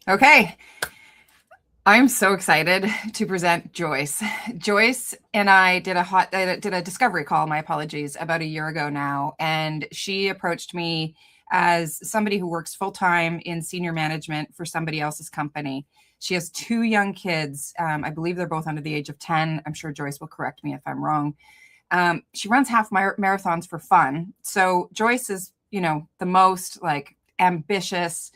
Okay, I'm so excited to present Joyce. Joyce and I did a discovery call, my apologies, about a year ago now, and she approached me as somebody who works full-time in senior management for somebody else's company. She has two young kids. I believe they're both under the age of 10. I'm sure Joyce will correct me if I'm wrong. She runs half marathons for fun. So Joyce is, the most like ambitious,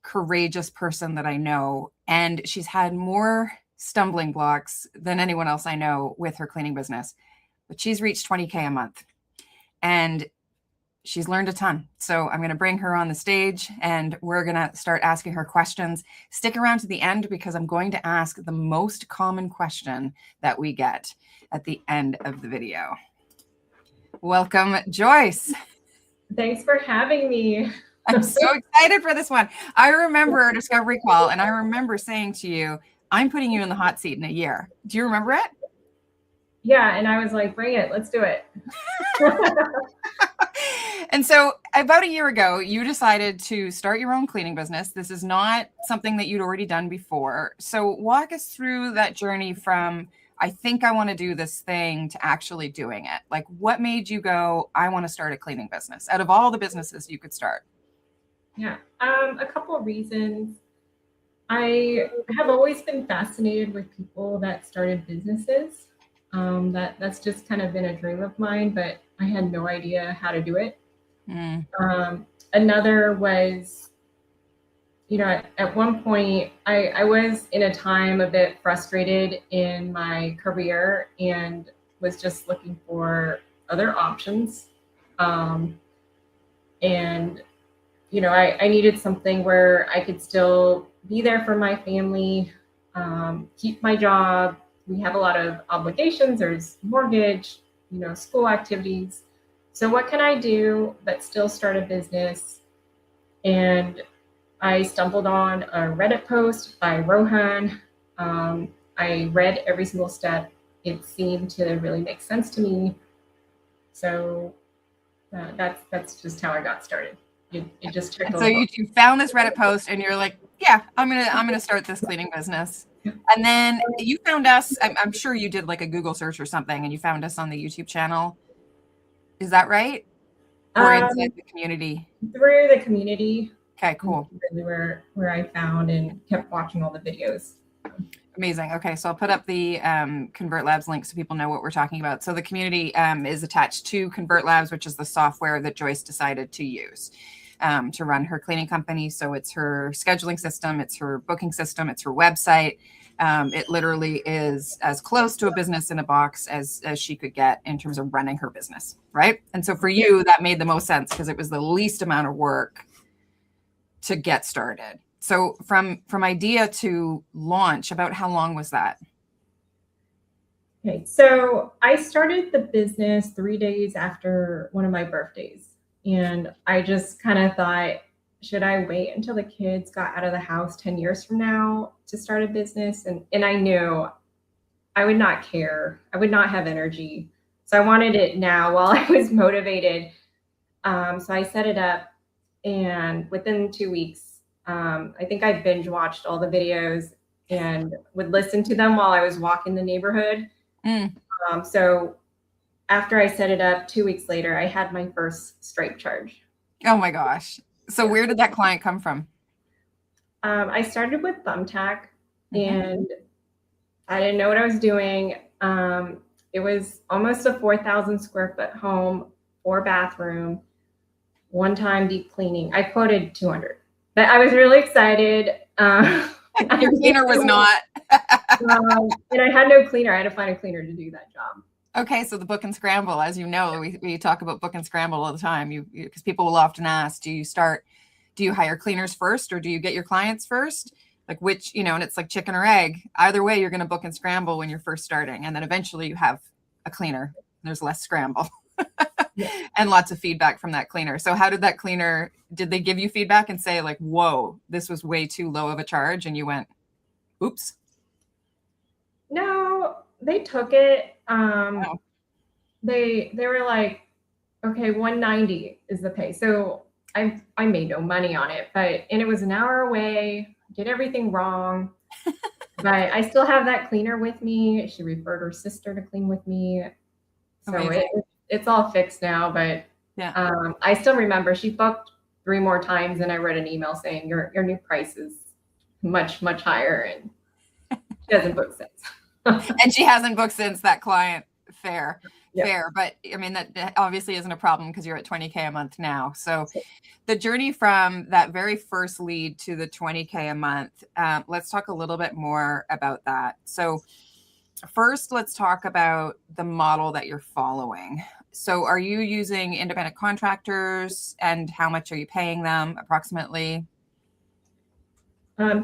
courageous person that I know. And she's had more stumbling blocks than anyone else I know with her cleaning business. But she's reached 20K a month and she's learned a ton. So I'm going to bring her on the stage and we're going to start asking her questions. Stick around to the end because I'm going to ask the most common question that we get at the end of the video. Welcome, Joyce. Thanks for having me. I'm so excited for this one. I remember our discovery call and I remember saying to you, I'm putting you in the hot seat in a year. Do you remember it? Yeah, and I was like, bring it, let's do it. And so about a year ago, you decided to start your own cleaning business. This is not something that you'd already done before. So walk us through that journey from, I think I want to do this thing, to actually doing it. Like, what made you go, I want to start a cleaning business out of all the businesses you could start? Yeah, a couple of reasons. I have always been fascinated with people that started businesses. That's just kind of been a dream of mine, but I had no idea how to do it. Another was, at one point I was in a time a bit frustrated in my career and was just looking for other options. And, I needed something where I could still be there for my family, keep my job. We have a lot of obligations. There's mortgage, school activities. So what can I do but still start a business? And I stumbled on a Reddit post by Rohan. I read every single step. It seemed to really make sense to me. So that's just how I got started. It just took. So you found this Reddit post and you're like, yeah, I'm gonna start this cleaning business. And then you found us. I'm sure you did like a Google search or something, and you found us on the YouTube channel. Is that right? Or inside the community? Through the community. Okay, cool. Really where I found and kept watching all the videos. Amazing. Okay, so I'll put up the Convert Labs link so people know what we're talking about. So the community is attached to Convert Labs, which is the software that Joyce decided to use to run her cleaning company. So it's her scheduling system, it's her booking system, it's her website. It literally is as close to a business in a box as she could get in terms of running her business, right? And so for you, that made the most sense because it was the least amount of work to get started. So from idea to launch, about how long was that? Okay, so I started the business 3 days after one of my birthdays. And I just kind of thought, should I wait until the kids got out of the house 10 years from now to start a business? And I knew I would not care. I would not have energy. So I wanted it now while I was motivated. So I set it up, and within 2 weeks, I think I binge watched all the videos and would listen to them while I was walking the neighborhood. So after I set it up, 2 weeks later, I had my first Stripe charge. Oh my gosh. So where did that client come from? I started with Thumbtack, and I didn't know what I was doing. It was almost a 4,000 square foot home, 4-bathroom, one-time deep cleaning. I quoted 200, but I was really excited. Your cleaner was not. And I had no cleaner. I had to find a cleaner to do that job. Okay, so the book and scramble, as you know, we talk about book and scramble all the time. Because people will often ask, do you hire cleaners first or do you get your clients first? Like which, and it's like chicken or egg. Either way, you're going to book and scramble when you're first starting. And then eventually you have a cleaner. There's less scramble and lots of feedback from that cleaner. So how did that cleaner, did they give you feedback and say like, whoa, this was way too low of a charge? And you went, oops. No, they took it. They were like, okay, 190 is the pay. So I made no money on it, and it was an hour away. did everything wrong. But I still have that cleaner with me. She referred her sister to clean with me. So Amazing. it's all fixed now. But Yeah. I still remember she booked 3 more times, and I read an email saying your new price is much, much higher, and she hasn't booked since. And she hasn't booked since. That client. Fair. Yeah. Fair. But I mean, that obviously isn't a problem because you're at 20K a month now. So the journey from that very first lead to the 20K a month, let's talk a little bit more about that. So first, let's talk about the model that you're following. So are you using independent contractors, and how much are you paying them approximately?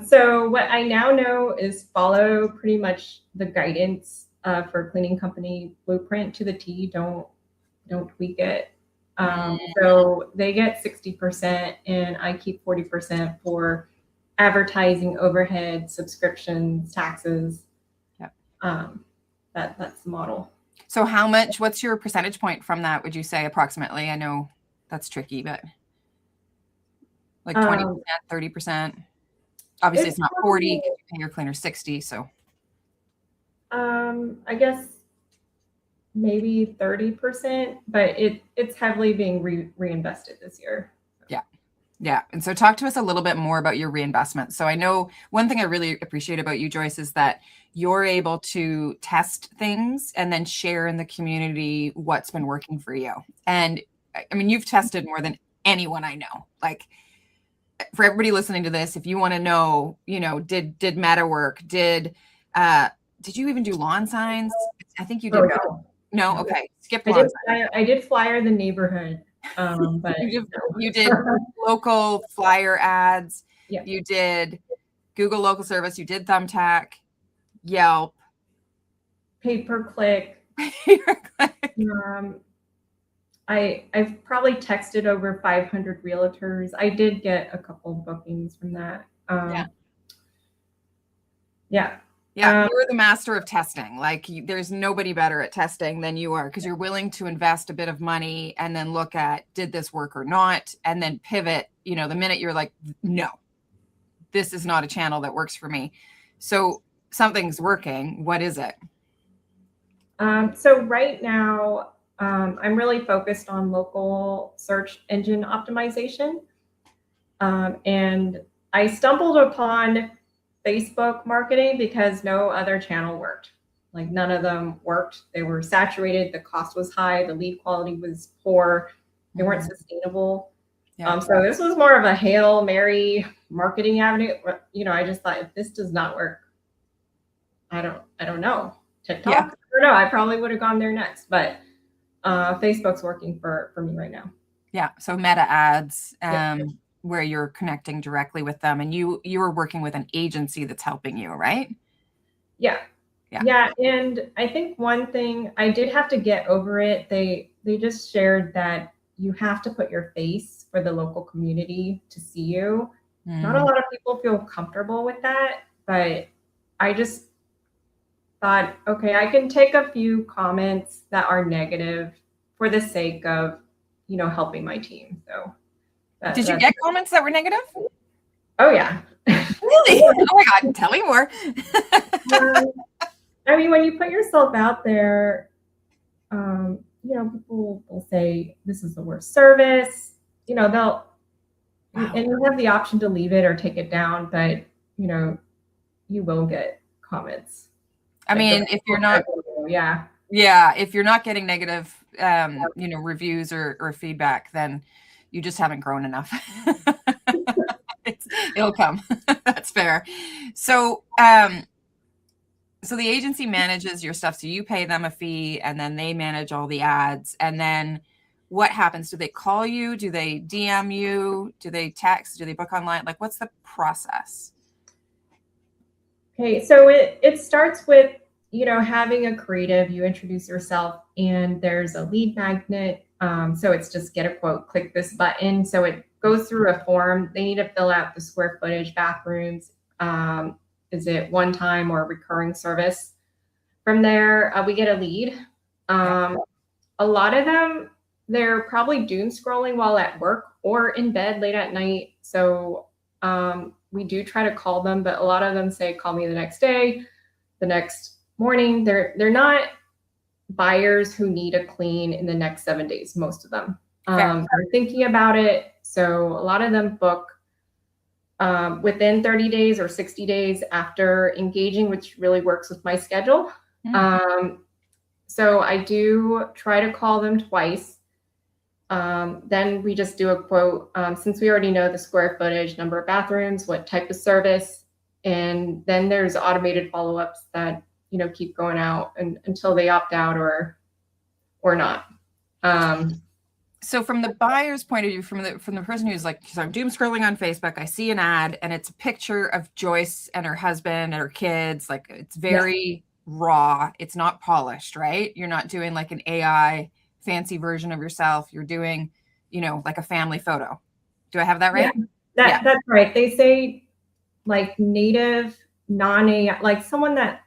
So what I now know is follow pretty much the guidance for cleaning company blueprint to the T. Don't tweak it. So they get 60%, and I keep 40% for advertising, overhead, subscriptions, taxes. Yep. That's the model. So what's your percentage point from that, would you say, approximately? I know that's tricky, but like 20%, 30%. Obviously it's not 40 because you pay your cleaner 60. So I guess maybe 30%, but it's heavily being reinvested this year. Yeah. Yeah. And so talk to us a little bit more about your reinvestment. So I know one thing I really appreciate about you, Joyce, is that you're able to test things and then share in the community what's been working for you. And I mean, you've tested more than anyone I know. Like, for everybody listening to this, if you want to know, did Meta work? Did you even do lawn signs? I think you did. No. Okay. Skip lawn signs. I did flyer the neighborhood. But you did local flyer ads. Yeah. You did Google local service. You did Thumbtack, Yelp, pay-per-click. I've probably texted over 500 realtors. I did get a couple bookings from that. Yeah. Yeah, you're the master of testing. Like, there's nobody better at testing than you are, because you're willing to invest a bit of money and then look at, did this work or not, and then pivot. The minute you're like, no, this is not a channel that works for me. So something's working. What is it? So right now, I'm really focused on local search engine optimization. And I stumbled upon Facebook marketing because no other channel worked. Like, none of them worked. They were saturated. The cost was high. The lead quality was poor. They weren't sustainable. Yeah. So this was more of a Hail Mary marketing avenue. I just thought, if this does not work, I don't know. TikTok, I don't know. I probably would have gone there next, but Facebook's working for me right now. Yeah. So Meta ads. Where you're connecting directly with them, and you are working with an agency that's helping you, right? Yeah. And I think one thing I did have to get over it, they just shared that you have to put your face for the local community to see you. Not a lot of people feel comfortable with that, but I just thought, okay, I can take a few comments that are negative for the sake of, helping my team. So did you get comments that were negative? Oh, yeah. Really? Oh my God. Tell me more. I mean, when you put yourself out there, people will say, this is the worst service. And you have the option to leave it or take it down, but, you will get comments. I mean, if you're not, if you're not getting negative, reviews or feedback, then you just haven't grown enough. It'll come. That's fair. So, so the agency manages your stuff. So you pay them a fee, and then they manage all the ads. And then what happens? Do they call you? Do they DM you? Do they text? Do they book online? Like, what's the process? Okay. So it starts with, having a creative. You introduce yourself, and there's a lead magnet. So it's just get a quote, click this button. So it goes through a form. They need to fill out the square footage, bathrooms. Is it one time or recurring service? From there, we get a lead. A lot of them, they're probably doom scrolling while at work or in bed late at night. So we do try to call them, but a lot of them say, call me the next day, the next morning. They're not buyers who need a clean in the next 7 days, most of them. They're thinking about it. So a lot of them book within 30 days or 60 days after engaging, which really works with my schedule. So I do try to call them twice. Then we just do a quote, since we already know the square footage, number of bathrooms, what type of service, and then there's automated follow-ups that, you know, keep going out until they opt out or not. So from the buyer's point of view, from the person who's like, so I'm doom scrolling on Facebook, I see an ad and it's a picture of Joyce and her husband and her kids. Like, it's very raw. It's not polished, right? You're not doing like an AI fancy version of yourself. You're doing, you know, like a family photo. Do I have that right? Yeah, that's right. They say like native, non-AI, like someone that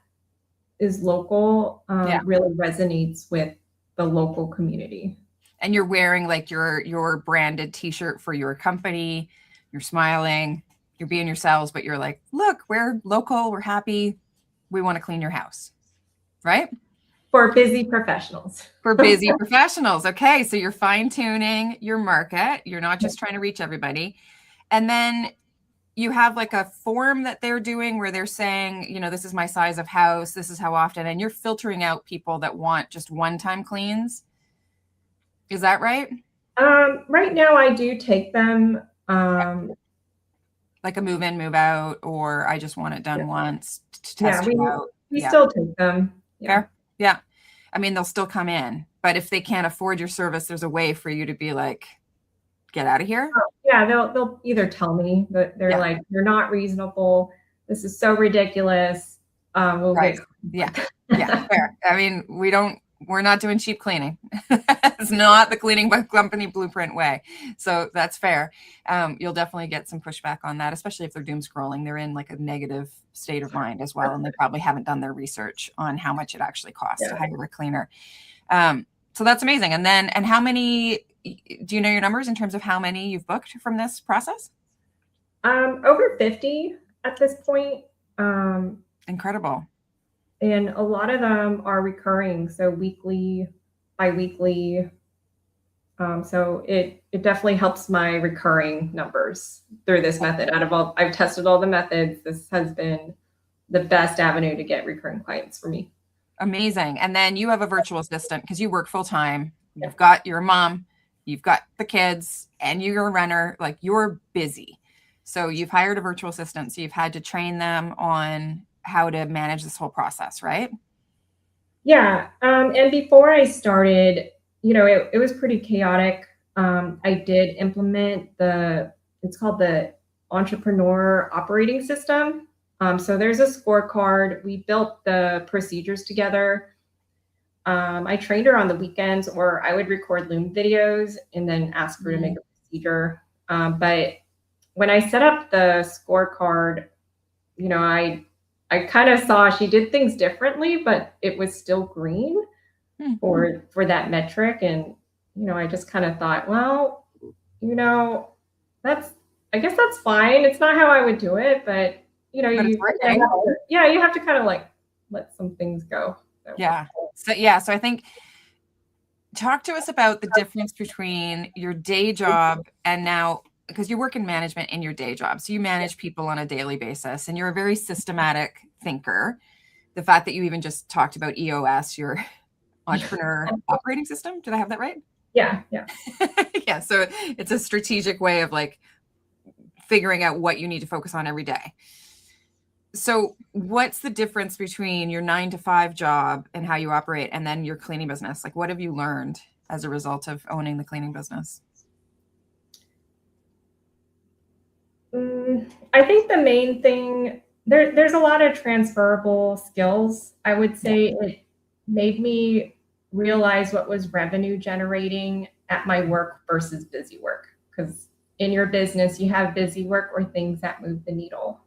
is local, really resonates with the local community. And you're wearing like your branded t-shirt for your company. You're smiling, you're being yourselves, but you're like, look, we're local, we're happy. We want to clean your house, right? For busy professionals. For busy professionals. Okay. So you're fine tuning your market. You're not just trying to reach everybody. And then you have like a form that they're doing where they're saying, you know, this is my size of house. This is how often, and you're filtering out people that want just one-time cleans. Is that right? Right now I do take them. Like a move in, move out, or I just want it done once to test it out. We still take them. Fair? Yeah. I mean, they'll still come in, but if they can't afford your service, there's a way for you to be like, get out of here. Yeah, they'll either tell me that they're like, you're not reasonable. This is so ridiculous. We'll get fair. I mean, we're not doing cheap cleaning. It's not the cleaning by company blueprint way. So that's fair. You'll definitely get some pushback on that, especially if they're doom scrolling. They're in like a negative state of mind as well. And they probably haven't done their research on how much it actually costs to hire a cleaner. So that's amazing. And how many, do you know your numbers in terms of how many you've booked from this process? Over 50 at this point. Incredible. And a lot of them are recurring, so weekly, bi-weekly. So it definitely helps my recurring numbers through this method. I've tested all the methods. This has been the best avenue to get recurring clients for me. Amazing. And then you have a virtual assistant because you work full time. You're a mom, you've got the kids, and you're a runner. Like, you're busy. So you've hired a virtual assistant. So you've had to train them on how to manage this whole process, right? Yeah. And before I started, you know, it was pretty chaotic. I did implement it's called the Entrepreneur Operating System. So there's a scorecard. We built the procedures together. I trained her on the weekends, or I would record Loom videos and then ask her to make a procedure. But when I set up the scorecard, you know, I kind of saw she did things differently, but it was still green for that metric. And, you know, I just kind of thought, well, you know, I guess that's fine. It's not how I would do it, but, you know, you have to kind of like let some things go. So I think, talk to us about the difference between your day job and now, because you work in management in your day job. So you manage people on a daily basis and you're a very systematic thinker. The fact that you even just talked about EOS, your Entrepreneur Operating System. Did I have that right? Yeah. Yeah. So it's a strategic way of like figuring out what you need to focus on every day. So what's the difference between your 9-to-5 job and how you operate and then your cleaning business? Like, what have you learned as a result of owning the cleaning business? I think the main thing, there's a lot of transferable skills. I would say it made me realize what was revenue generating at my work versus busy work. Because in your business, you have busy work or things that move the needle.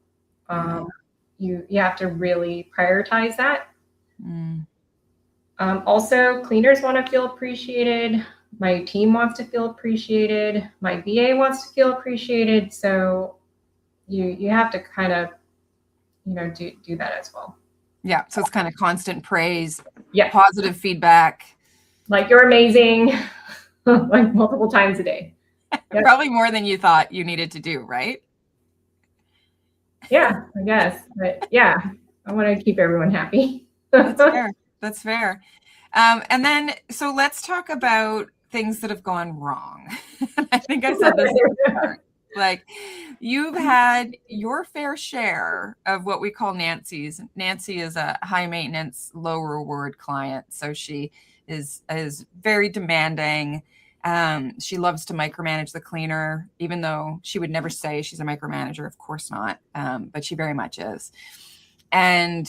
You have to really prioritize that. Also, cleaners want to feel appreciated. My team wants to feel appreciated. My VA wants to feel appreciated. So you have to kind of, do that as well. Yeah. So it's kind of constant praise, Yeah. positive feedback. Like, you're amazing, like multiple times a day. Yep. Probably more than you thought you needed to do, right? Yeah, I guess. But yeah, I want to keep everyone happy. That's fair. That's fair. And then, so let's talk about things that have gone wrong. I think I said this before. Like, you've had your fair share of what we call Nancy's. Nancy is a high maintenance, low reward client. So she is very demanding. She loves to micromanage the cleaner, even though she would never say she's a micromanager. Of course not. But she very much is. And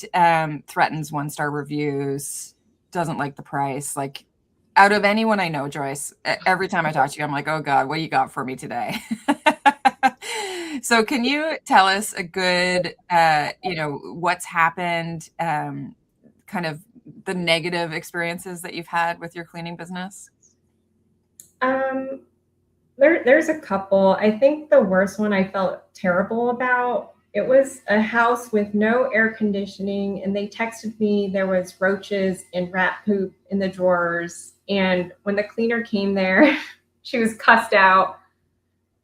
threatens 1-star reviews, doesn't like the price. Like, out of anyone I know, Joyce, every time I talk to you, I'm like, oh God, what you got for me today? So can you tell us a good, what's happened, kind of the negative experiences that you've had with your cleaning business? There's a couple. I think the worst one I felt terrible about, it was a house with no air conditioning, and they texted me there was roaches and rat poop in the drawers. And when the cleaner came there, she was cussed out.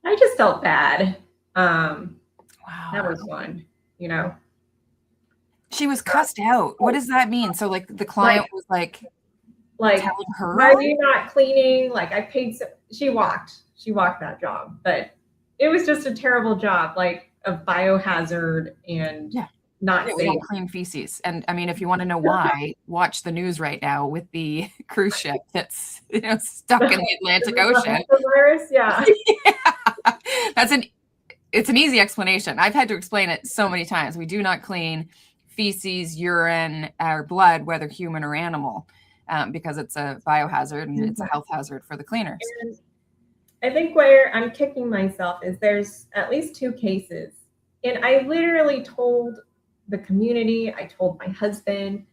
I just felt bad. Wow. That was one, She was cussed out. What does that mean? So like the client was like telling her, why are you not cleaning? Like, I paid, she walked that job, but it was just a terrible job, like a biohazard and not safe. We don't clean feces. And I mean, if you want to know why, watch the news right now with the cruise ship that's stuck in the Atlantic Ocean. Yeah. It's an easy explanation. I've had to explain it so many times. We do not clean feces, urine, or blood, whether human or animal, because it's a biohazard and it's a health hazard for the cleaners. And I think where I'm kicking myself is there's at least 2 cases. And I literally told the community, I told my husband,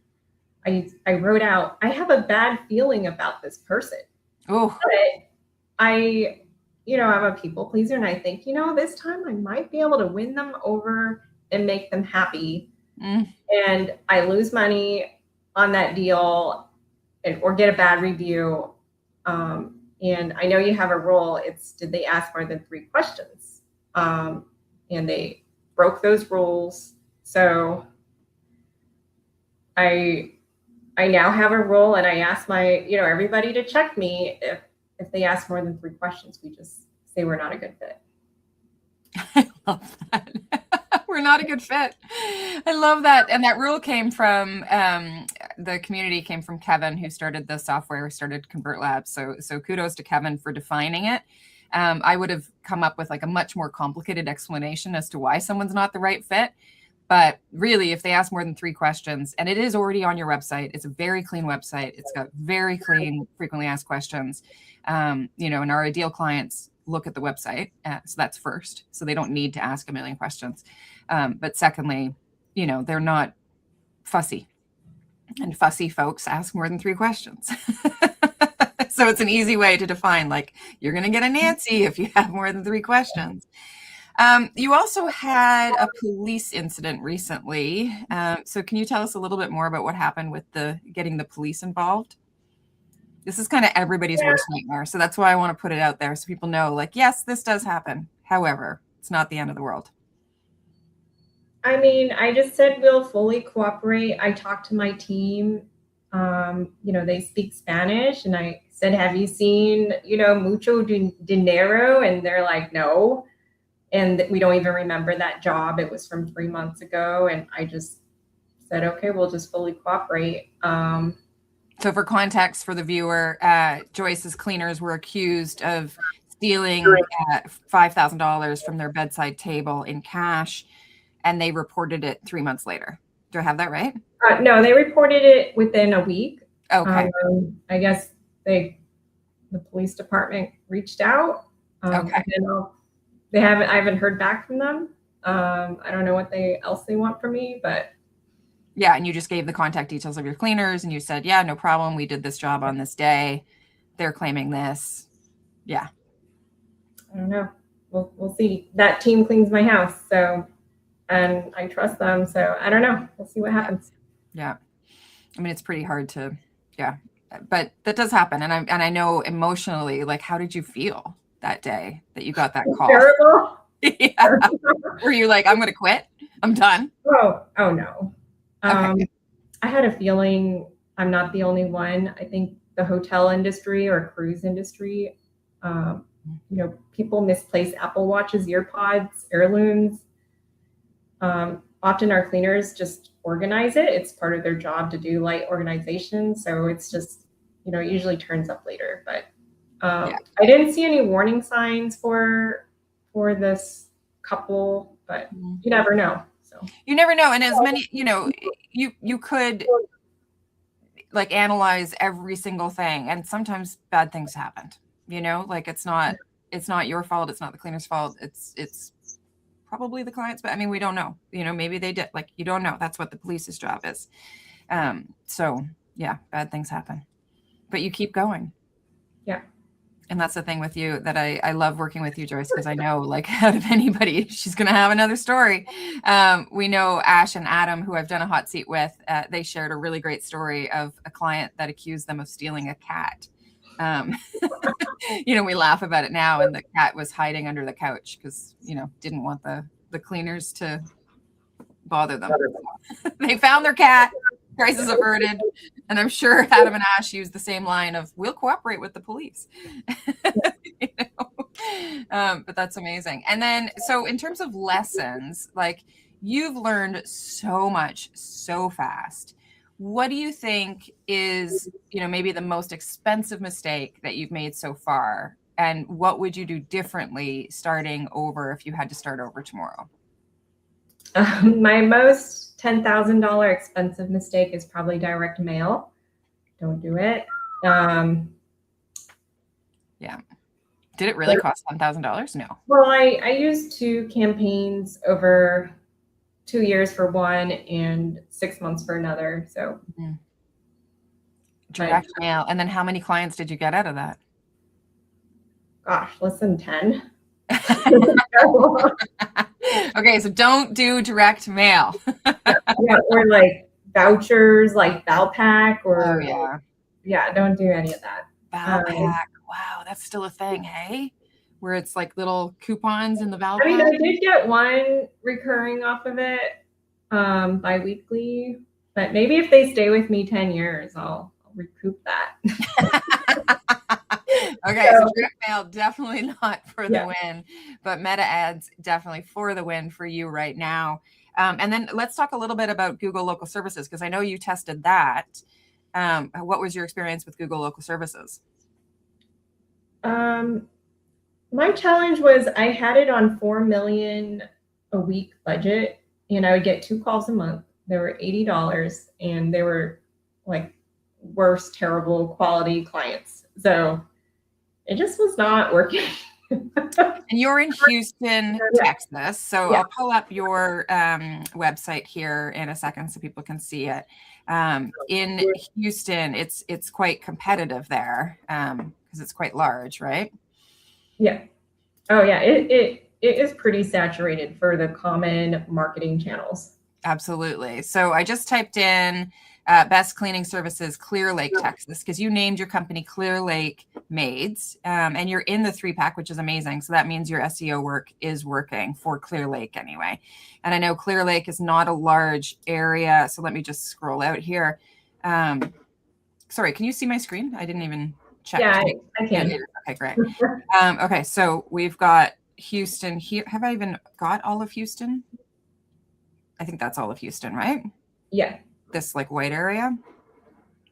I wrote out, I have a bad feeling about this person. Oh. But I'm a people pleaser, and I think, this time I might be able to win them over and make them happy. And I lose money on that deal or get a bad review. And I know you have a rule. It's, did they ask more than 3 questions? And they broke those rules. So I now have a rule, and I ask everybody to check me. If they ask more than 3 questions, we just say we're not a good fit. I love that. We're not a good fit. I love that. And that rule came from the community, came from Kevin, who started the software, started Convert Labs. So kudos to Kevin for defining it. I would have come up with like a much more complicated explanation as to why someone's not the right fit. But really, if they ask more than 3 questions, and it is already on your website, it's a very clean website. It's got very clean, frequently asked questions. And our ideal clients look at the website. So that's first. So they don't need to ask a million questions. But secondly, they're not fussy. And fussy folks ask more than 3 questions. So it's an easy way to define, like, you're going to get a Nancy if you have more than 3 questions. You also had a police incident recently. So can you tell us a little bit more about what happened with getting the police involved? This is kind of everybody's worst nightmare. So that's why I want to put it out there so people know, like, yes, this does happen. However, it's not the end of the world. I mean, I just said we'll fully cooperate. I talked to my team. They speak Spanish, and I said, have you seen, mucho dinero? And they're like, no. And we don't even remember that job. It was from 3 months ago. And I just said, okay, we'll just fully cooperate. So for context for the viewer, Joyce's cleaners were accused of stealing $5,000 from their bedside table in cash, and they reported it 3 months later. Do I have that right? No, they reported it within a week. Okay. I guess the police department reached out. Okay. I haven't heard back from them. I don't know what else they want from me, but. Yeah, and you just gave the contact details of your cleaners, and you said, yeah, no problem. We did this job on this day. They're claiming this. Yeah. I don't know. we'll see. That team cleans my house, so, and I trust them. So I don't know. We'll see what happens. Yeah. I mean, it's pretty hard to, yeah, but that does happen. And I know emotionally, like, how did you feel that day that you got that call? Terrible. Yeah. Were you like, I'm going to quit? I'm done. Oh no. Okay. I had a feeling I'm not the only one. I think the hotel industry or cruise industry, people misplace Apple Watches, earpods, heirlooms. Often our cleaners just organize it. It's part of their job to do light organization. So it's just, it usually turns up later. But Yeah. I didn't see any warning signs for this couple, but you never know. So you never know. And as many, you could like analyze every single thing, and sometimes bad things happened, like it's not your fault. It's not the cleaner's fault. It's probably the client's, but I mean, we don't know, maybe they did, like, you don't know. That's what the police's job is. So yeah, bad things happen, but you keep going. Yeah. And that's the thing with you that I love working with you, Joyce, because I know, like, out of anybody, she's going to have another story. We know Ash and Adam, who I've done a hot seat with, they shared a really great story of a client that accused them of stealing a cat. We laugh about it now, and the cat was hiding under the couch because, didn't want the cleaners to bother them. They found their cat, crisis averted, and I'm sure Adam and Ash used the same line of, we'll cooperate with the police. But that's amazing. And then, so in terms of lessons, like, you've learned so much so fast. What do you think is, maybe the most expensive mistake that you've made so far? And what would you do differently starting over if you had to start over tomorrow? My most $10,000 expensive mistake is probably direct mail. Don't do it. Yeah. Did it really cost $10,000? No. Well, I used 2 campaigns over 2 years for one and 6 months for another. So direct mail. And then how many clients did you get out of that? Gosh, less than 10. Okay, so don't do direct mail. Yeah, or like vouchers, like Valpak, or don't do any of that. Valpak, wow, that's still a thing, hey? Where it's like little coupons in the Valpak. I mean, I did get one recurring off of it bi-weekly, but maybe if they stay with me 10 years, I'll recoup that. Okay, so direct mail, definitely not for the win, but meta ads definitely for the win for you right now. And then let's talk a little bit about Google Local Services, because I know you tested that. What was your experience with Google Local Services? My challenge was I had it on $4 million a week budget, and I would get 2 calls a month. They were $80, and they were like worst, terrible quality clients. So it just was not working. And you're in Houston, Texas. So I'll pull up your website here in a second so people can see it. In Houston, it's quite competitive there because it's quite large, right? Yeah. Oh yeah. It is pretty saturated for the common marketing channels. Absolutely. So I just typed in best cleaning services, Clear Lake, Texas, because you named your company Clear Lake Maids, and you're in the 3-pack, which is amazing. So that means your SEO work is working for Clear Lake anyway. And I know Clear Lake is not a large area. So let me just scroll out here. Sorry, can you see my screen? I didn't even check. Yeah, I can. Okay, great. Okay, so we've got Houston here. Have I even got all of Houston? I think that's all of Houston, right? Yeah. This like white area.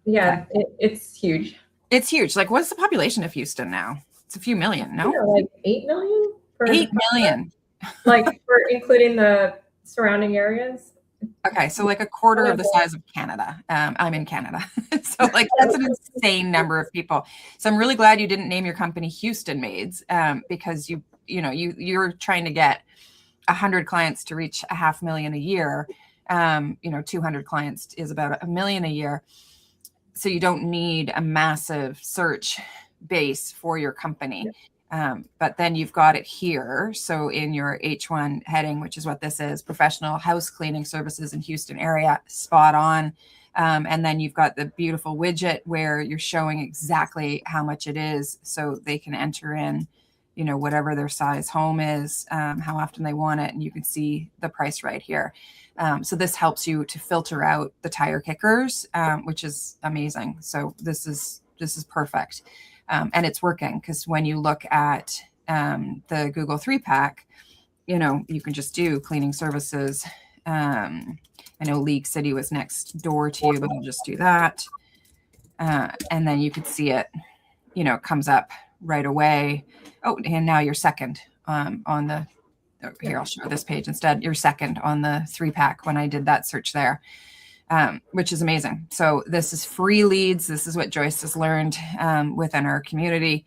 Yeah, okay. It's huge. It's huge. Like, what's the population of Houston now? It's a few million, no? Yeah, like 8 million. 8 million. Like for including the surrounding areas. Okay, so like a quarter of the size of Canada. I'm in Canada, so like that's an insane number of people. So I'm really glad you didn't name your company Houston Maids, because you're trying to get 100 clients to reach $500,000 a year. 200 clients is about $1 million a year. So you don't need a massive search base for your company. But then you've got it here. So in your H1 heading, which is what this is, professional house cleaning services in Houston area, spot on. And then you've got the beautiful widget where you're showing exactly how much it is, so they can enter in, you know, whatever their size home is, how often they want it, and you can see the price right here. So this helps you to filter out the tire kickers, which is amazing. So this is perfect. And it's working, because when you look at the Google 3-pack, you know, you can just do cleaning services. I know League City was next door to you, but I'll just do that. And then you could see it, you know, it comes up right away. Oh, and now you're second on the, here, I'll show this page instead. You're second on the 3-pack when I did that search there. Which is amazing. So this is free leads. This is what Joyce has learned within our community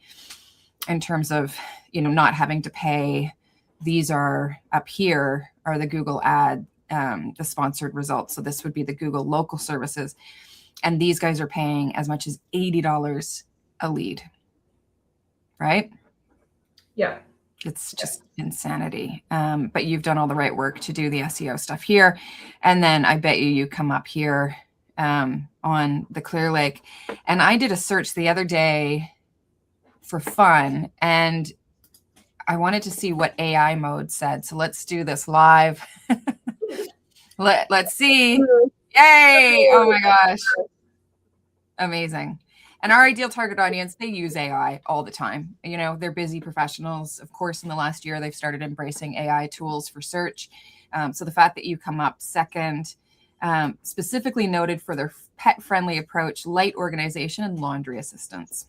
in terms of, you know, not having to pay. These are up here are the Google ad, the sponsored results. So this would be the Google local services. And these guys are paying as much as $80 a lead, right? Yeah. It's just insanity. But you've done all the right work to do the SEO stuff here. And then I bet you come up here on the Clear Lake. And I did a search the other day for fun, and I wanted to see what AI mode said. So let's do this live. Let's see. Yay. Oh my gosh. Amazing. And our ideal target audience, they use AI all the time. You know, they're busy professionals. Of course, in the last year, they've started embracing AI tools for search. So the fact that you come up second, specifically noted for their pet-friendly approach, light organization, and laundry assistance.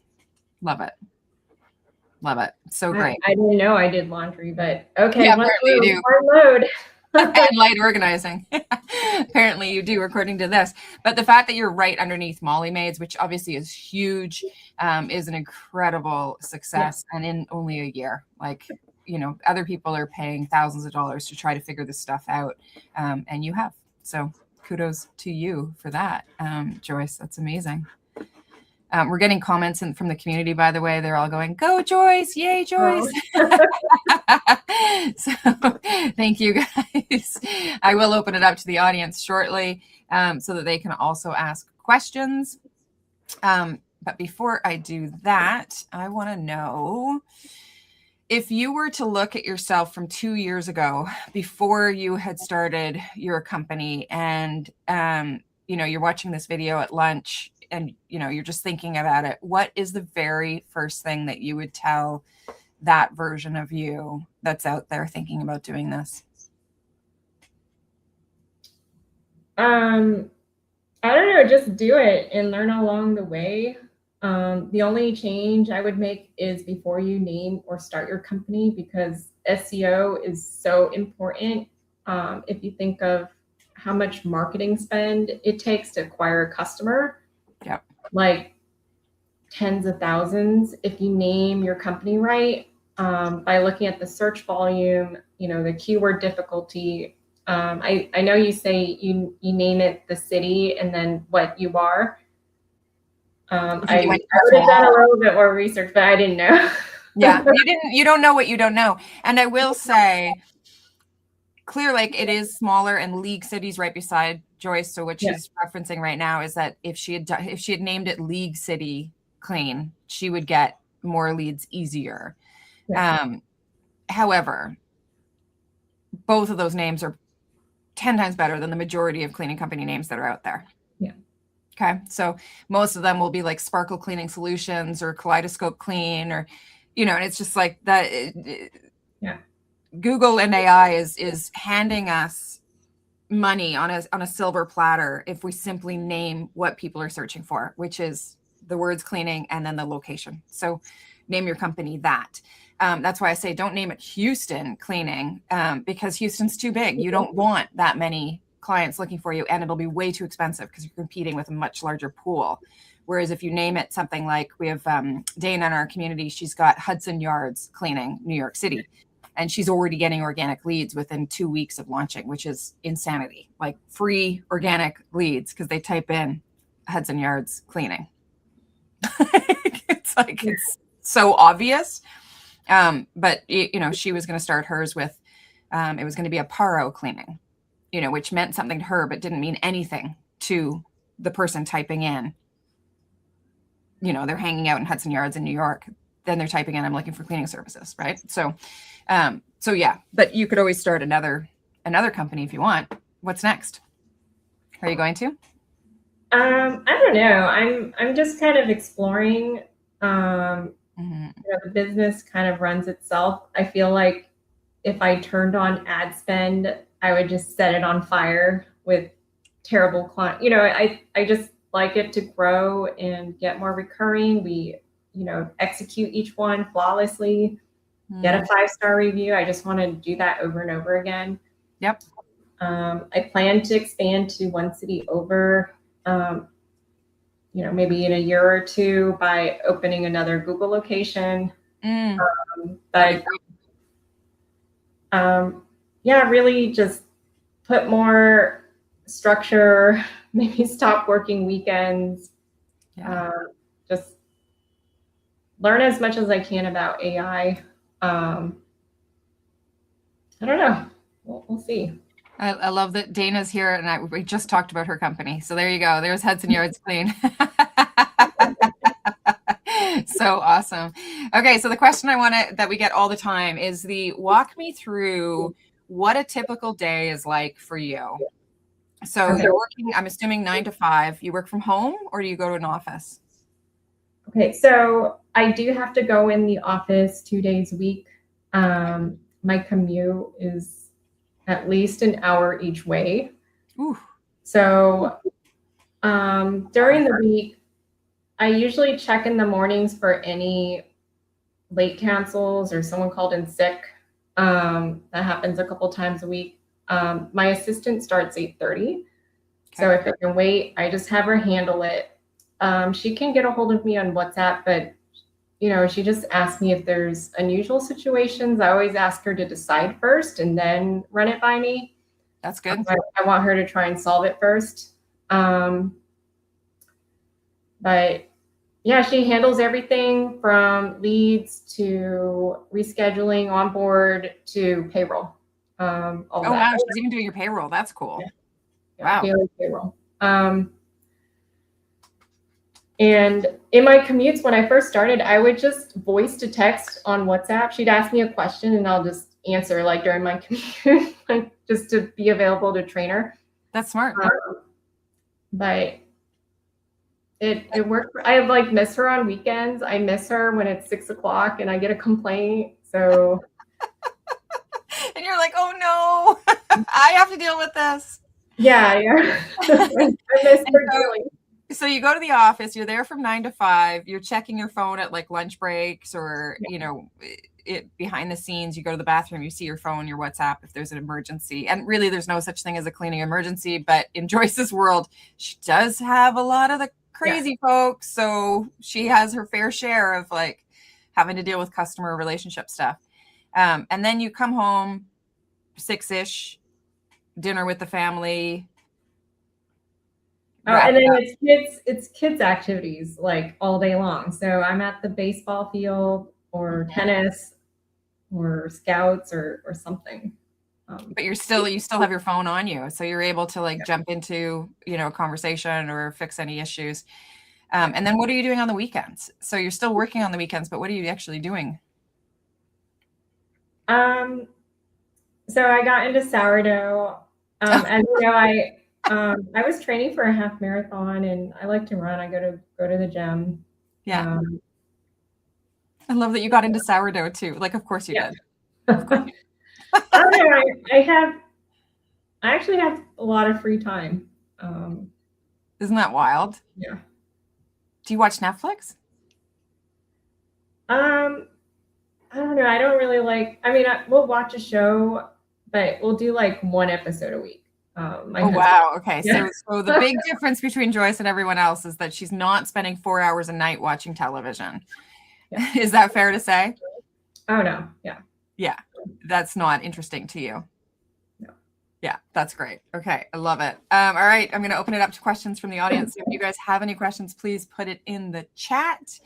Love it. Love it. So great. I didn't know I did laundry, but okay. Yeah, apparently you do. Load. And light organizing. Apparently you do, according to this. But the fact that you're right underneath Molly Maids, which obviously is huge, is an incredible success. Yeah. And in only a year, like, you know, other people are paying thousands of dollars to try to figure this stuff out. And you have. So kudos to you for that, Joyce. That's amazing. We're getting comments from the community, by the way. They're all going, go Joyce, yay Joyce. Oh. So thank you guys. I will open it up to the audience shortly so that they can also ask questions. But before I do that, I want to know, if you were to look at yourself from 2 years ago, before you had started your company, and you know, you're watching this video at lunch, and you know, you're just thinking about it, what is the very first thing that you would tell that version of you that's out there thinking about doing this? I don't know, just do it and learn along the way. The only change I would make is before you name or start your company, because SEO is so important. If you think of how much marketing spend it takes to acquire a customer, yep, like tens of thousands, if you name your company right, by looking at the search volume, you know, the keyword difficulty. I know you say you name it the city and then what you are. I would have done a little bit more research, but I didn't know. Yeah, you don't know what you don't know. And I will say, Clear Lake, it is smaller, and League City's right beside Joyce. So what she's referencing right now is that if she had named it League City Clean, she would get more leads easier. Yeah. However, both of those names are 10 times better than the majority of cleaning company names that are out there. Yeah. Okay. So most of them will be like Sparkle Cleaning Solutions or Kaleidoscope Clean, or, you know, and it's just like that. Yeah. Google and AI is handing us money on a silver platter if we simply name what people are searching for, which is the words cleaning and then the location. So name your company that. That's why I say don't name it Houston Cleaning, because Houston's too big. You don't want that many clients looking for you, and it'll be way too expensive because you're competing with a much larger pool. Whereas if you name it something like, we have Dana in our community, she's got Hudson Yards Cleaning, New York City. And she's already getting organic leads within 2 weeks of launching, which is insanity. Like free organic leads because they type in Hudson Yards Cleaning. It's like, it's so obvious. But she was going to start hers with, it was going to be a paro cleaning, which meant something to her, but didn't mean anything to the person typing in. They're hanging out in Hudson Yards in New York. Then they're typing in, I'm looking for cleaning services. Right. So yeah, but you could always start another company if you want. What's next? Are you going to? I don't know. I'm just kind of exploring. The business kind of runs itself. I feel like if I turned on ad spend, I would just set it on fire with terrible client. I just like it to grow and get more recurring. We, execute each one flawlessly, get a 5-star review. I just want to do that over and over again. Yep. I plan to expand to one city over, maybe in a year or two by opening another Google location. Really just put more structure, maybe stop working weekends, just learn as much as I can about AI. I don't know. We'll see. I love that Dana's here, and we just talked about her company. So there you go. There's Hudson Yards Clean. So awesome. Okay, so the question that we get all the time is walk me through what a typical day is like for you. So you're working, I'm assuming 9 to 5. You work from home or do you go to an office? Okay, so I do have to go in the office 2 days a week. My commute is at least an hour each way. Ooh. So during the week, I usually check in the mornings for any late cancels or someone called in sick. That happens a couple times a week. My assistant starts 8:30. Okay. So if it can wait, I just have her handle it. She can get a hold of me on WhatsApp, but she just asks me if there's unusual situations. I always ask her to decide first and then run it by me. That's good. I want her to try and solve it first. But yeah, she handles everything from leads to rescheduling, onboard to payroll. Wow, she's even doing your payroll. That's cool. Yeah, wow. Payroll. And in my commutes, when I first started, I would just voice to text on WhatsApp. She'd ask me a question and I'll just answer like during my commute, like just to be available to train her. That's smart. But it worked. I miss her on weekends. I miss her when it's 6 o'clock and I get a complaint. So. And you're like, oh no, I have to deal with this. Yeah. I miss her dearly. So you go to the office, you're there from 9 to 5, you're checking your phone at like lunch breaks or, behind the scenes, you go to the bathroom, you see your phone, your WhatsApp, if there's an emergency. And really there's no such thing as a cleaning emergency, but in Joyce's world, she does have a lot of the crazy folks. So she has her fair share of like having to deal with customer relationship stuff. And then you come home 6-ish, dinner with the family. And then it's kids activities like all day long. So I'm at the baseball field or tennis or scouts or something. But you still have your phone on you. So you're able to jump into, a conversation or fix any issues. And then what are you doing on the weekends? So you're still working on the weekends, but what are you actually doing? So I got into sourdough. As you know, I was training for a half marathon and I like to run. I go to the gym. Yeah. I love that you got into sourdough too. Like, of course you did. Of course. I don't know. I actually have a lot of free time. Isn't that wild? Yeah. Do you watch Netflix? I don't know. I don't really we'll watch a show, but we'll do like one episode a week. Wow. Okay. Yeah. So the big difference between Joyce and everyone else is that she's not spending 4 hours a night watching television. Yeah. Is that fair to say? Oh no. Yeah. Yeah. That's not interesting to you. No. Yeah, that's great. Okay, I love it. All right, I'm going to open it up to questions from the audience. So if you guys have any questions, please put it in the chat.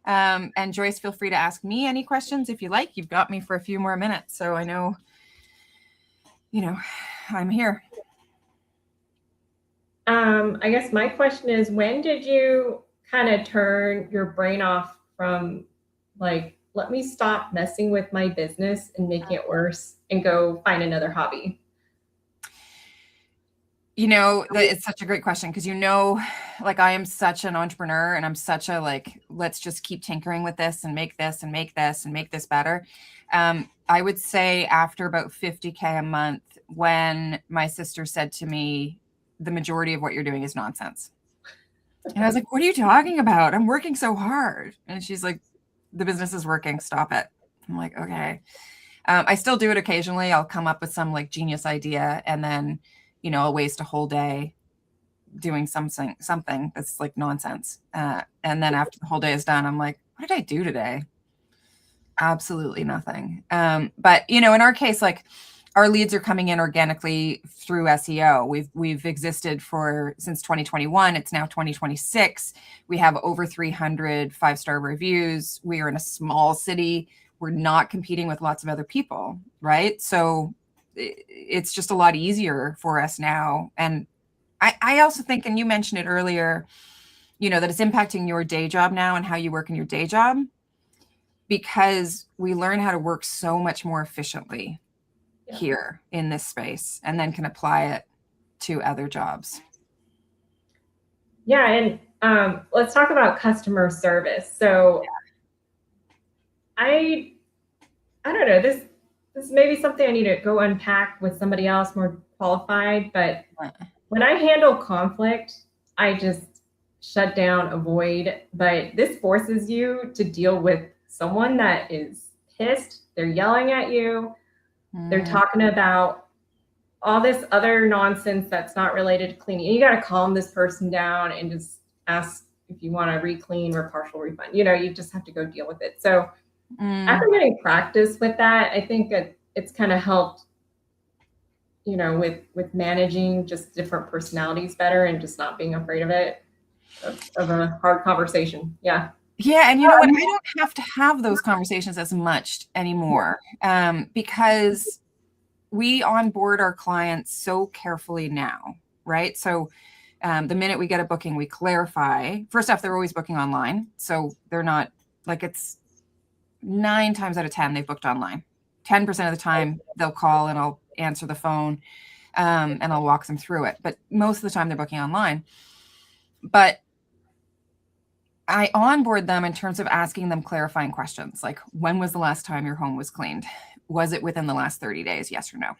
And Joyce, feel free to ask me any questions if you like. You've got me for a few more minutes, so I know, I'm here. I guess my question is, when did you kind of turn your brain off from like, let me stop messing with my business and making it worse and go find another hobby? It's such a great question because like I am such an entrepreneur and I'm such a like, let's just keep tinkering with this and make this and make this and make this better. I would say after about 50K a month, when my sister said to me, the majority of what you're doing is nonsense. And I was like, what are you talking about? I'm working so hard. And she's like, the business is working. Stop it. I'm like, okay. I still do it occasionally. I'll come up with some like genius idea and then, I'll waste a whole day doing something that's like nonsense. And then after the whole day is done, I'm like, what did I do today? Absolutely nothing. But in our case, like our leads are coming in organically through SEO. We've existed since 2021. It's now 2026. We have over 300 5-star reviews. We are in a small city. We're not competing with lots of other people, right? So it's just a lot easier for us now. And I also think, and you mentioned it earlier, that it's impacting your day job now and how you work in your day job, because we learn how to work so much more efficiently here in this space and then can apply it to other jobs. Yeah. And let's talk about customer service. So I don't know, this may be something I need to go unpack with somebody else more qualified, but when I handle conflict, I just shut down, avoid, but this forces you to deal with someone that is pissed. They're yelling at you. They're talking about all this other nonsense that's not related to cleaning. And you got to calm this person down and just ask if you want to re-clean or partial refund. You just have to go deal with it. So after getting practice with that, I think it's kind of helped, with managing just different personalities better and just not being afraid of it, of a hard conversation. Yeah. Yeah. And you know what? I don't have to have those conversations as much anymore, because we onboard our clients so carefully now, right? So the minute we get a booking, we clarify. First off, they're always booking online. So they're not like, it's 9 times out of 10, they've booked online. 10% of the time they'll call and I'll answer the phone, and I'll walk them through it. But most of the time they're booking online. But I onboard them in terms of asking them clarifying questions. Like, when was the last time your home was cleaned? Was it within the last 30 days? Yes or no?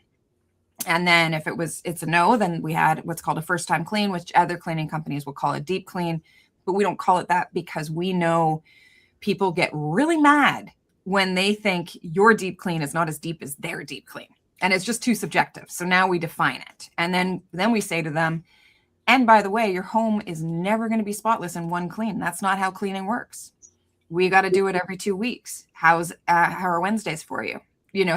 And then if it's a no, then we had what's called a first time clean, which other cleaning companies will call a deep clean, but we don't call it that because we know people get really mad when they think your deep clean is not as deep as their deep clean. And it's just too subjective. So now we define it. And then we say to them, and by the way, your home is never going to be spotless in one clean. That's not how cleaning works. We got to do it every 2 weeks. How are Wednesdays for you?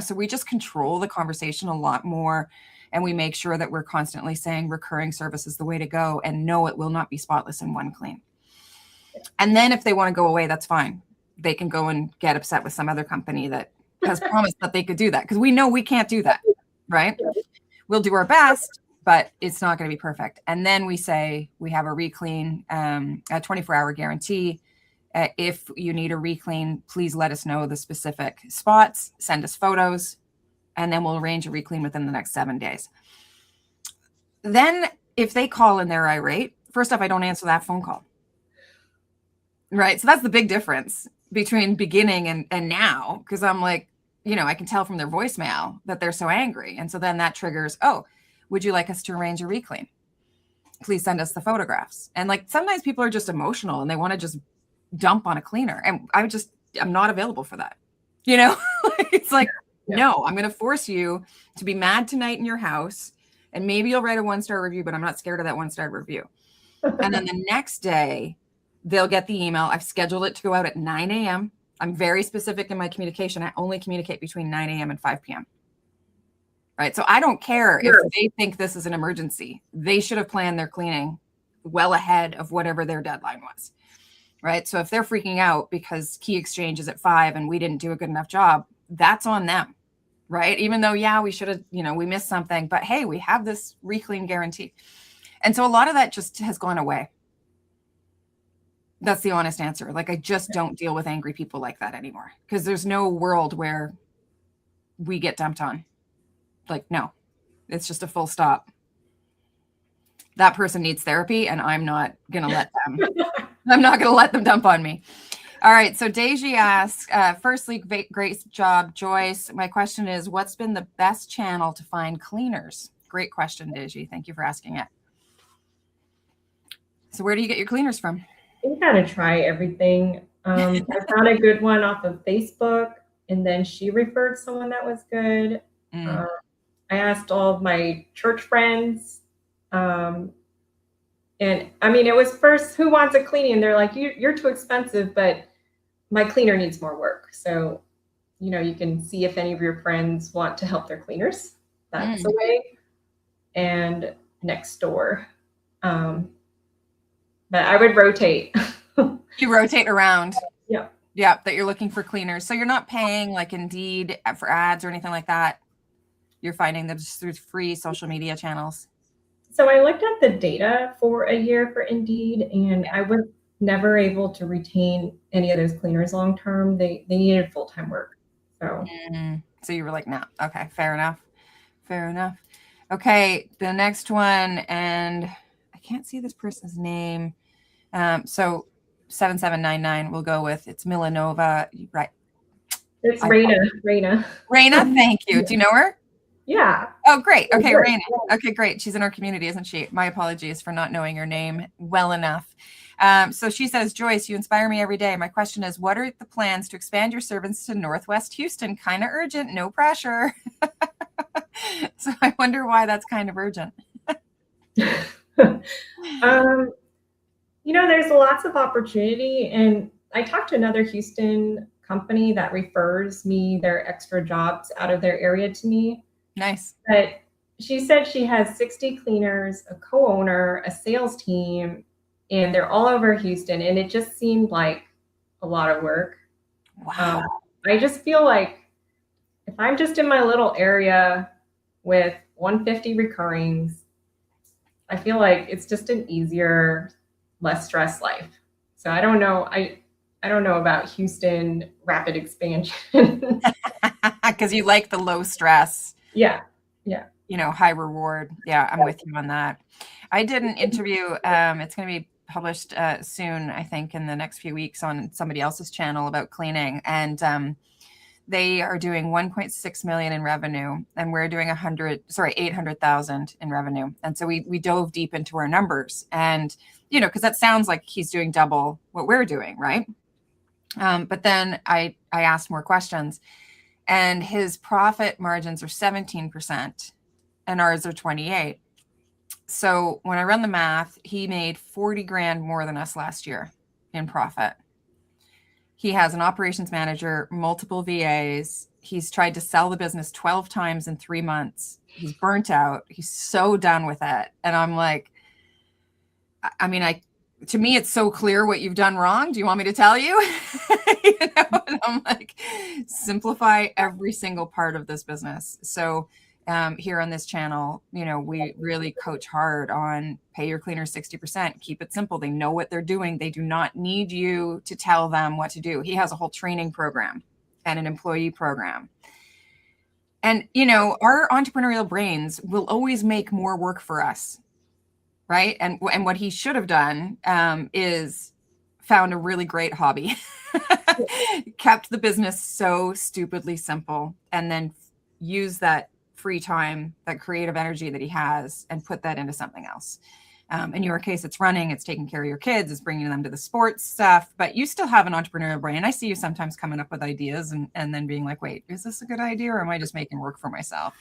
So we just control the conversation a lot more. And we make sure that we're constantly saying recurring service is the way to go. And no, it will not be spotless in one clean. And then if they want to go away, that's fine. They can go and get upset with some other company that has promised that they could do that, because we know we can't do that, right? We'll do our best, but it's not going to be perfect. And then we say we have a re-clean, a 24-hour guarantee. If you need a re-clean, please let us know the specific spots, send us photos, and then we'll arrange a re-clean within the next 7 days. Then if they call and they're irate, first off, I don't answer that phone call. Right. So that's the big difference between beginning and now, because I'm like, I can tell from their voicemail that they're so angry. And so then that triggers, oh, would you like us to arrange a re-clean? Please send us the photographs. And like sometimes people are just emotional and they want to just dump on a cleaner. And I'm not available for that. It's like, no, I'm going to force you to be mad tonight in your house. And maybe you'll write a 1-star review, but I'm not scared of that 1-star review. And then the next day, they'll get the email. I've scheduled it to go out at 9 a.m. I'm very specific in my communication. I only communicate between 9 a.m. and 5 p.m. right? So I don't care if they think this is an emergency. They should have planned their cleaning well ahead of whatever their deadline was, right? So if they're freaking out because key exchange is at 5 and we didn't do a good enough job, that's on them, right? Even though, yeah, we should have, we missed something, but hey, we have this reclean guarantee. And so a lot of that just has gone away. That's the honest answer. Like, I just don't deal with angry people like that anymore, because there's no world where we get dumped on. Like, no, it's just a full stop. That person needs therapy, and I'm not going to let them. I'm not going to let them dump on me. All right. So Deji asks, firstly, great job, Joyce. My question is, what's been the best channel to find cleaners? Great question, Deji. Thank you for asking it. So where do you get your cleaners from? You gotta try everything. I found a good one off of Facebook, and then she referred someone that was good. I asked all of my church friends. And I mean, it was first, who wants a cleaning? And they're like, you're too expensive, but my cleaner needs more work. So, you can see if any of your friends want to help their cleaners. That's the way. And next door. But I would rotate. You rotate around. Yeah. Yeah, that you're looking for cleaners. So you're not paying like Indeed for ads or anything like that. You're finding them just through free social media channels. So I looked at the data for a year for Indeed, and I was never able to retain any of those cleaners long term. They needed full-time work. So you were like, no, okay, fair enough. Fair enough. Okay, the next one, and I can't see this person's name. So 7799 we'll go with, it's Milanova, right? It's Raina. Raina, thank you. Do you know her? Yeah. Oh, great. Okay, Raina. Okay, great. She's in our community, isn't she? My apologies for not knowing her name well enough. So she says, Joyce, you inspire me every day. My question is, what are the plans to expand your service to Northwest Houston? Kind of urgent, no pressure. So I wonder why that's kind of urgent. There's lots of opportunity, and I talked to another Houston company that refers me their extra jobs out of their area to me. Nice. But she said she has 60 cleaners, a co-owner, a sales team, and they're all over Houston. And it just seemed like a lot of work. Wow. I just feel like if I'm just in my little area with 150 recurrings, I feel like it's just an easier, less stress life. So I don't know. I don't know about Houston rapid expansion. Because you like the low stress. Yeah. High reward. Yeah, I'm with you on that. I did an interview. It's going to be published soon, I think, in the next few weeks on somebody else's channel about cleaning. And they are doing 1.6 million in revenue, and we're doing 800,000 in revenue. And so we dove deep into our numbers, and because that sounds like he's doing double what we're doing, right? But then I asked more questions, and his profit margins are 17% and ours are 28%. So when I run the math, he made 40 grand more than us last year in profit. He has an operations manager, multiple VAs. He's tried to sell the business 12 times in 3 months. He's burnt out. He's so done with it. And I'm like, to me, it's so clear what you've done wrong. Do you want me to tell you? And I'm like, simplify every single part of this business. So here on this channel, we really coach hard on pay your cleaners 60%, keep it simple. They know what they're doing. They do not need you to tell them what to do. He has a whole training program and an employee program. And, our entrepreneurial brains will always make more work for us. Right. And what he should have done is found a really great hobby, kept the business so stupidly simple, and then use that free time, that creative energy that he has, and put that into something else. In your case, it's running, it's taking care of your kids, it's bringing them to the sports stuff, but you still have an entrepreneurial brain. I see you sometimes coming up with ideas and then being like, wait, is this a good idea, or am I just making work for myself?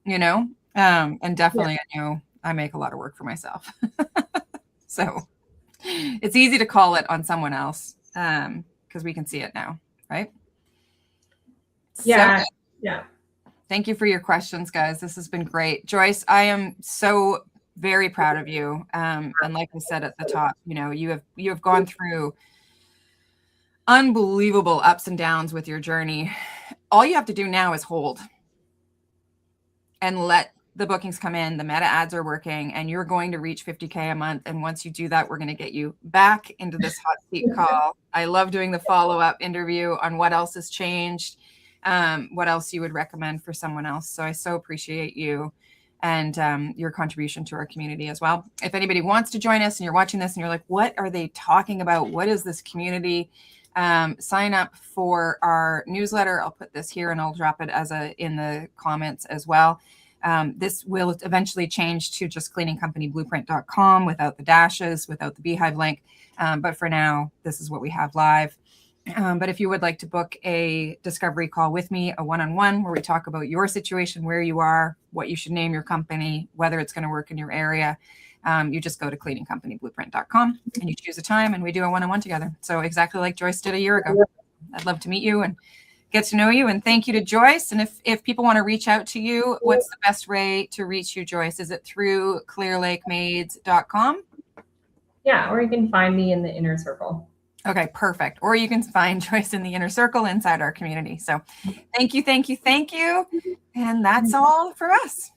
And definitely, I make a lot of work for myself. So it's easy to call it on someone else because we can see it now, right? Yeah. Yeah. Thank you for your questions, guys. This has been great. Joyce, I am so very proud of you. And like I said at the top, you have gone through unbelievable ups and downs with your journey. All you have to do now is hold and let the bookings come in. The meta ads are working and you're going to reach 50K a month. And once you do that, we're going to get you back into this hot seat call. I love doing the follow-up interview on what else has changed, what else you would recommend for someone else. So I so appreciate you and your contribution to our community as well. If anybody wants to join us and you're watching this and you're like, what are they talking about? What is this community? Sign up for our newsletter. I'll put this here and I'll drop it in the comments as well. This will eventually change to just cleaningcompanyblueprint.com without the dashes, without the beehive link. But for now, this is what we have live. But if you would like to book a discovery call with me, a one-on-one where we talk about your situation, where you are, what you should name your company, whether it's going to work in your area, you just go to cleaningcompanyblueprint.com and you choose a time and we do a one-on-one together. So exactly like Joyce did a year ago. I'd love to meet you and get to know you. And thank you to Joyce. And if people want to reach out to you, what's the best way to reach you, Joyce? Is it through clearlakemaids.com? Yeah, or you can find me in the inner circle. Okay, perfect. Or you can find Joyce in the inner circle inside our community. So thank you. And that's all for us.